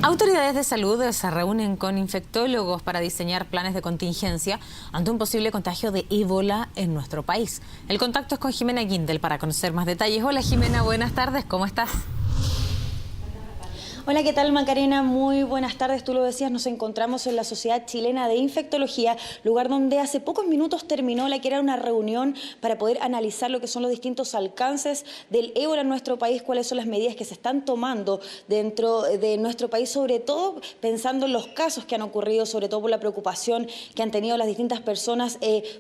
Autoridades de salud se reúnen con infectólogos para diseñar planes de contingencia ante un posible contagio de ébola en nuestro país. El contacto es con Jimena Guindel para conocer más detalles. Hola Jimena, buenas tardes, ¿cómo estás? Hola, ¿qué tal Macarena? Muy buenas tardes. Tú lo decías, nos encontramos en la Sociedad Chilena de Infectología, lugar donde hace pocos minutos terminó la que era una reunión para poder analizar lo que son los distintos alcances del ébola en nuestro país, cuáles son las medidas que se están tomando dentro de nuestro país, sobre todo pensando en los casos que han ocurrido, sobre todo por la preocupación que han tenido las distintas personas,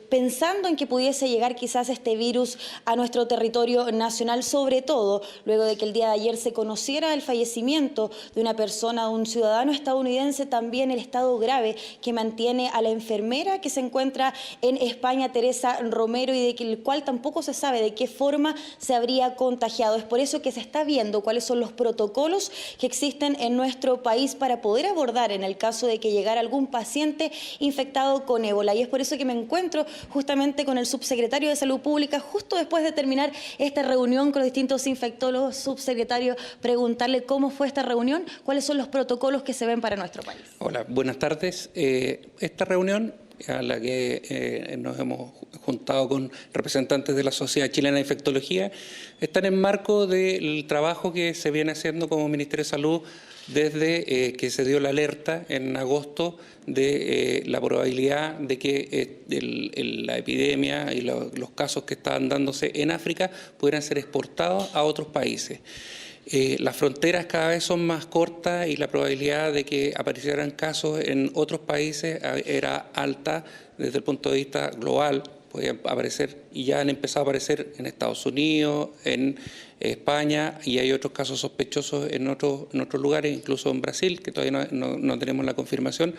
pensando en que pudiese llegar quizás este virus a nuestro territorio nacional, sobre todo luego de que el día de ayer se conociera el fallecimiento de una persona, un ciudadano estadounidense, también el estado grave que mantiene a la enfermera que se encuentra en España, Teresa Romero, y de el cual tampoco se sabe de qué forma se habría contagiado. Es por eso que se está viendo cuáles son los protocolos que existen en nuestro país para poder abordar en el caso de que llegara algún paciente infectado con ébola. Y es por eso que me encuentro justamente con el subsecretario de Salud Pública, justo después de terminar esta reunión con los distintos infectólogos. Subsecretario, preguntarle cómo fue esta reunión, cuáles son los protocolos que se ven para nuestro país. Hola, buenas tardes. Esta reunión a la que nos hemos juntado con representantes de la Sociedad Chilena de Infectología está en el marco del trabajo que se viene haciendo como Ministerio de Salud desde que se dio la alerta en agosto de la probabilidad de que la epidemia y los casos que estaban dándose en África pudieran ser exportados a otros países. Las fronteras cada vez son más cortas y la probabilidad de que aparecieran casos en otros países era alta desde el punto de vista global. Podían aparecer y ya han empezado a aparecer en Estados Unidos, en España, y hay otros casos sospechosos en otros lugares, incluso en Brasil, que todavía no tenemos la confirmación.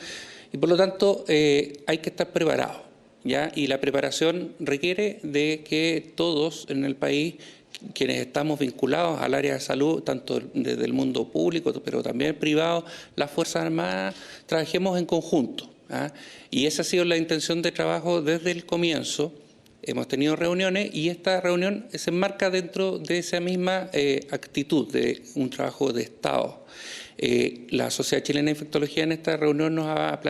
Y por lo tanto hay que estar preparados, ¿ya? Y la preparación requiere de que todos en el país, quienes estamos vinculados al área de salud, tanto desde el mundo público, pero también privado, las Fuerzas Armadas, trabajemos en conjunto, ¿ah? Y esa ha sido la intención de trabajo desde el comienzo. Hemos tenido reuniones y esta reunión se enmarca dentro de esa misma actitud de un trabajo de Estado. La Sociedad Chilena de Infectología en esta reunión nos ha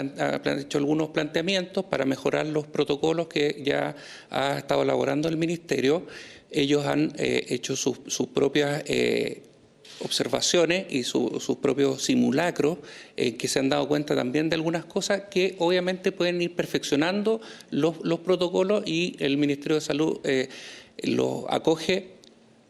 hecho algunos planteamientos para mejorar los protocolos que ya ha estado elaborando el Ministerio. Ellos han hecho sus propias observaciones y sus propios simulacros que se han dado cuenta también de algunas cosas que obviamente pueden ir perfeccionando los protocolos, y el Ministerio de Salud los acoge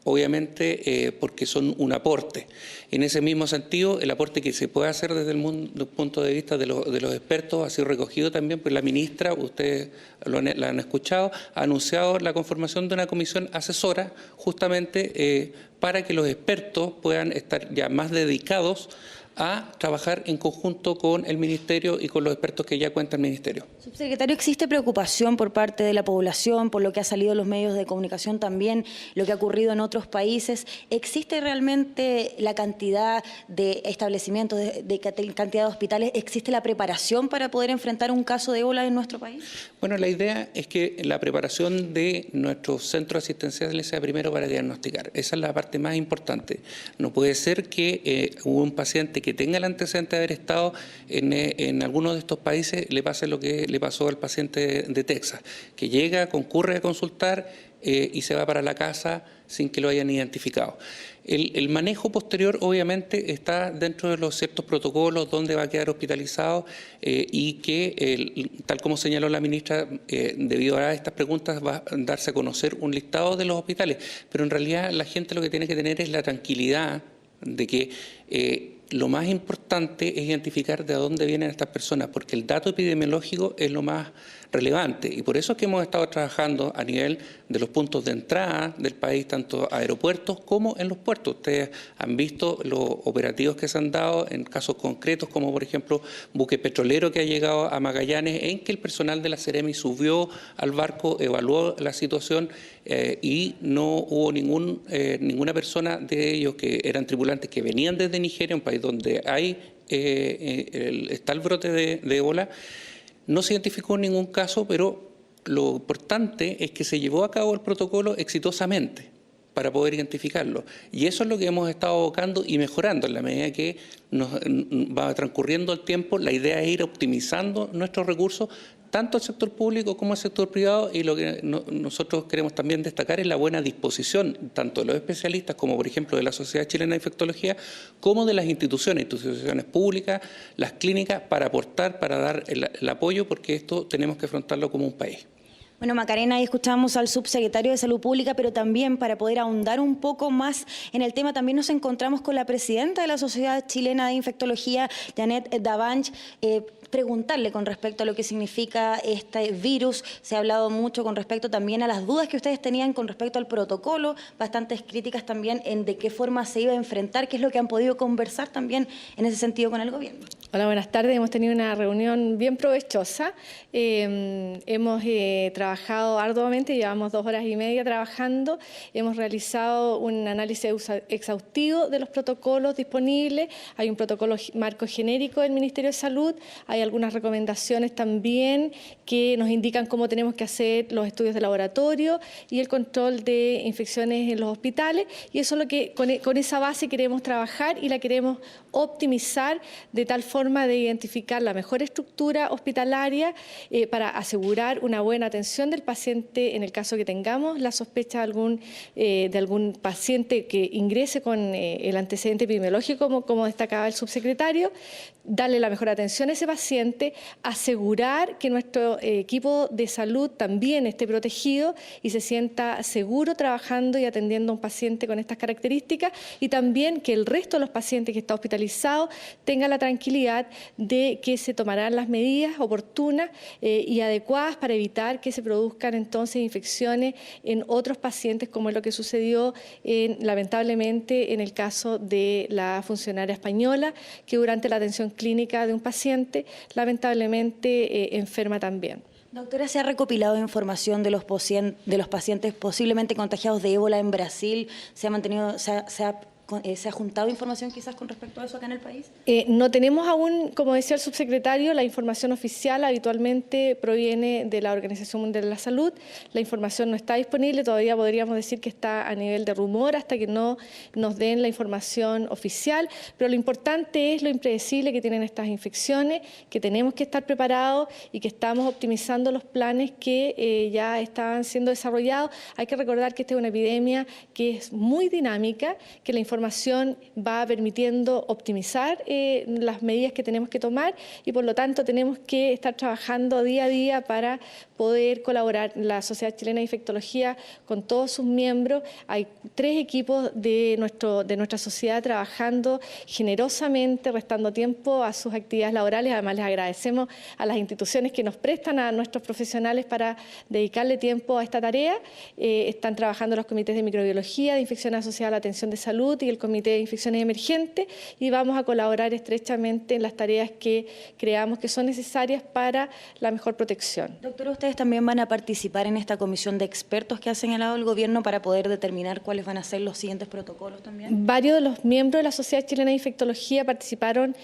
obviamente porque son un aporte. En ese mismo sentido, el aporte que se puede hacer desde el punto de vista de los expertos ha sido recogido también por la ministra, ustedes la han escuchado, ha anunciado la conformación de una comisión asesora justamente para que los expertos puedan estar ya más dedicados a trabajar en conjunto con el Ministerio y con los expertos que ya cuenta el Ministerio. Subsecretario, ¿existe preocupación por parte de la población por lo que ha salido en los medios de comunicación también, lo que ha ocurrido en otros países? ¿Existe realmente la cantidad de establecimientos, de cantidad de hospitales? ¿Existe la preparación para poder enfrentar un caso de ébola en nuestro país? Bueno, la idea es que la preparación de nuestros centros asistenciales sea primero para diagnosticar. Esa es la parte más importante. No puede ser que un paciente que tenga el antecedente de haber estado en alguno de estos países le pase lo que le pasó al paciente de Texas, que llega, concurre a consultar y se va para la casa sin que lo hayan identificado. El manejo posterior obviamente está dentro de los ciertos protocolos donde va a quedar hospitalizado y que, tal como señaló la ministra, debido a estas preguntas va a darse a conocer un listado de los hospitales, pero en realidad la gente lo que tiene que tener es la tranquilidad de que lo más importante es identificar de dónde vienen estas personas, porque el dato epidemiológico es lo más relevante, y por eso es que hemos estado trabajando a nivel de los puntos de entrada del país, tanto aeropuertos como en los puertos. Ustedes han visto los operativos que se han dado en casos concretos, como por ejemplo buque petrolero que ha llegado a Magallanes, en que el personal de la Seremi subió al barco, evaluó la situación y no hubo ninguna persona de ellos que eran tripulantes que venían desde Nigeria, un país donde está el brote de ébola. No se identificó ningún caso, pero lo importante es que se llevó a cabo el protocolo exitosamente. para poder identificarlo. Y eso es lo que hemos estado abocando y mejorando en la medida que nos va transcurriendo el tiempo. La idea es ir optimizando nuestros recursos, tanto el sector público como el sector privado, y lo que nosotros queremos también destacar es la buena disposición, tanto de los especialistas como, por ejemplo, de la Sociedad Chilena de Infectología, como de las instituciones públicas, las clínicas, para aportar, para dar el apoyo, porque esto tenemos que afrontarlo como un país. Bueno, Macarena, ahí escuchamos al subsecretario de Salud Pública, pero también para poder ahondar un poco más en el tema, también nos encontramos con la presidenta de la Sociedad Chilena de Infectología, Janet Davanch, preguntarle con respecto a lo que significa este virus. Se ha hablado mucho con respecto también a las dudas que ustedes tenían con respecto al protocolo, bastantes críticas también en de qué forma se iba a enfrentar, qué es lo que han podido conversar también en ese sentido con el gobierno. Hola, buenas tardes. Hemos tenido una reunión bien provechosa. Hemos trabajado arduamente, llevamos 2 horas y media trabajando. Hemos realizado un análisis exhaustivo de los protocolos disponibles. Hay un protocolo marco genérico del Ministerio de Salud. Hay algunas recomendaciones también que nos indican cómo tenemos que hacer los estudios de laboratorio y el control de infecciones en los hospitales. Y eso es lo que con esa base queremos trabajar y la queremos optimizar de tal forma de identificar la mejor estructura hospitalaria para asegurar una buena atención del paciente en el caso que tengamos la sospecha de algún paciente que ingrese con el antecedente epidemiológico, como destacaba el subsecretario, darle la mejor atención a ese paciente, asegurar que nuestro equipo de salud también esté protegido y se sienta seguro trabajando y atendiendo a un paciente con estas características, y también que el resto de los pacientes que están hospitalizados tengan la tranquilidad de que se tomarán las medidas oportunas y adecuadas para evitar que se produzcan entonces infecciones en otros pacientes, como es lo que sucedió lamentablemente en el caso de la funcionaria española, que durante la atención clínica de un paciente lamentablemente enferma también. Doctora, ¿se ha recopilado información de los pacientes posiblemente contagiados de ébola en Brasil? ¿Se ha juntado información quizás con respecto a eso acá en el país? No tenemos aún, como decía el subsecretario, la información oficial habitualmente proviene de la Organización Mundial de la Salud. La información no está disponible, todavía podríamos decir que está a nivel de rumor hasta que no nos den la información oficial, pero lo importante es lo impredecible que tienen estas infecciones, que tenemos que estar preparados y que estamos optimizando los planes que ya están siendo desarrollados. Hay que recordar que esta es una epidemia que es muy dinámica, que la información va permitiendo optimizar las medidas que tenemos que tomar y por lo tanto tenemos que estar trabajando día a día para poder colaborar. La Sociedad Chilena de Infectología con todos sus miembros, hay 3 equipos de nuestra sociedad trabajando generosamente, restando tiempo a sus actividades laborales. Además les agradecemos a las instituciones que nos prestan a nuestros profesionales para dedicarle tiempo a esta tarea. Están trabajando los comités de microbiología, de infecciones asociadas a la atención de salud y el Comité de Infecciones Emergentes, y vamos a colaborar estrechamente en las tareas que creamos que son necesarias para la mejor protección. Doctora, ¿ustedes también van a participar en esta comisión de expertos que ha señalado el gobierno para poder determinar cuáles van a ser los siguientes protocolos también? Varios de los miembros de la Sociedad Chilena de Infectología participaron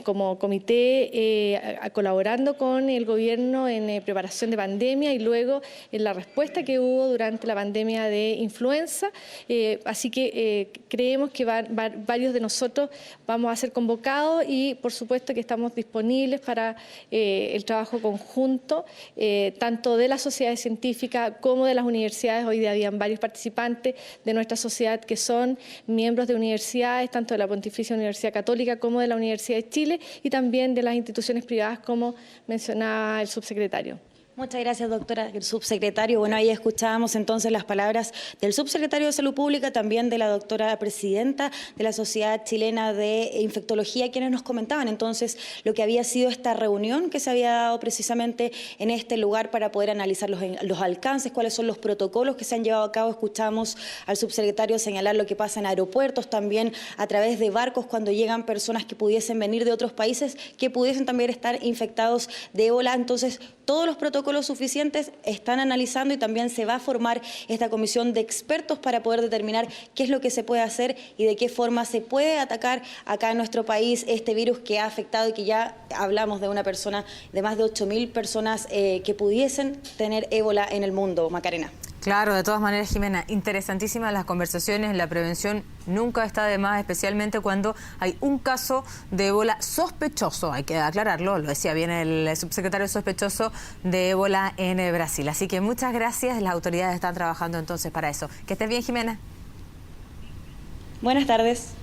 como comité colaborando con el gobierno en preparación de pandemia y luego en la respuesta que hubo durante la pandemia de influenza. Así que creemos que varios de nosotros vamos a ser convocados y por supuesto que estamos disponibles para el trabajo conjunto, tanto de las sociedades científicas como de las universidades. Hoy día habían varios participantes de nuestra sociedad que son miembros de universidades, tanto de la Pontificia Universidad Católica como de la Universidad de Chile y también de las instituciones privadas, como mencionaba el subsecretario. Muchas gracias, doctora, el subsecretario. Bueno, ahí escuchábamos entonces las palabras del subsecretario de Salud Pública, también de la doctora presidenta de la Sociedad Chilena de Infectología, quienes nos comentaban entonces lo que había sido esta reunión que se había dado precisamente en este lugar para poder analizar los alcances, cuáles son los protocolos que se han llevado a cabo. Escuchamos al subsecretario señalar lo que pasa en aeropuertos, también a través de barcos cuando llegan personas que pudiesen venir de otros países, que pudiesen también estar infectados de ébola. Entonces, todos los protocolos suficientes están analizando y también se va a formar esta comisión de expertos para poder determinar qué es lo que se puede hacer y de qué forma se puede atacar acá en nuestro país este virus que ha afectado y que ya hablamos de una persona, de más de 8.000 personas que pudiesen tener ébola en el mundo. Macarena. Claro, de todas maneras, Jimena, interesantísimas las conversaciones. La prevención nunca está de más, especialmente cuando hay un caso de ébola sospechoso, hay que aclararlo, lo decía bien el subsecretario, sospechoso de ébola en Brasil. Así que muchas gracias, las autoridades están trabajando entonces para eso. Que estés bien, Jimena. Buenas tardes.